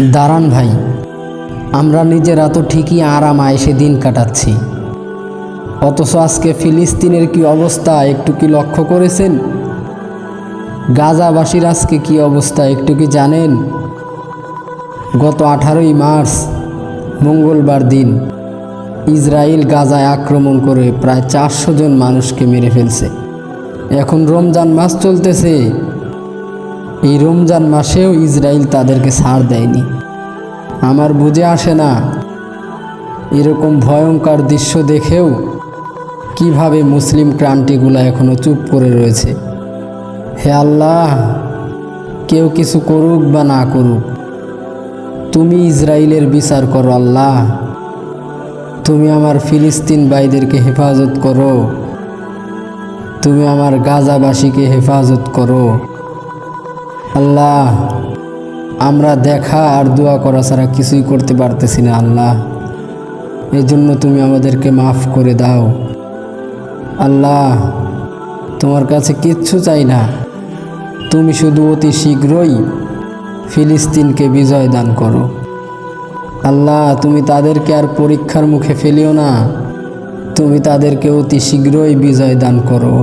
দাঁড়ান ভাই, আমরা নিজেরা তো ঠিকই আরাম আয়েশে দিন কাটাচ্ছি, অথচ আজকে ফিলিস্তিনের কি অবস্থা একটু কি লক্ষ্য করেছেন? গাজাবাসীর আজকে কি অবস্থা একটু কি জানেন? গত 18ই মার্চ মঙ্গলবার দিন ইসরায়েল গাজায় আক্রমণ করে প্রায় 400 জন মানুষকে মেরে ফেলছে। এখন রমজান মাস চলতেছে, এই রমজান মাসেও ইসরায়েল তাদেরকে ছাড় দেয়নি। আমার বুঝে আসে না এরকম ভয়ঙ্কর দৃশ্য দেখেও কিভাবে মুসলিম ক্রান্তিগুলো এখনো চুপ করে রয়েছে। হে আল্লাহ, কেউ কিছু করুক বা না করুক, তুমি ইসরায়েলের বিচার করো আল্লাহ। তুমি আমার ফিলিস্তিন ভাইদেরকে হেফাজত করো, তুমি আমার গাজাবাসীকে হেফাজত করো আল্লাহ। আমরা দেখা আর দোয়া করা ছাড়া কিছুই করতে পারতেছি না আল্লাহ, এই জন্য তুমি আমাদেরকে মাফ করে দাও আল্লাহ। তোমার কাছে কিচ্ছু চাই না, তুমি শুধু অতি শীঘ্রই ফিলিস্তিনকে বিজয় দান করো আল্লাহ। তুমি তাদেরকে আর পরীক্ষার মুখে ফেলিও না, তুমি তাদেরকে অতি শীঘ্রই বিজয় দান করো।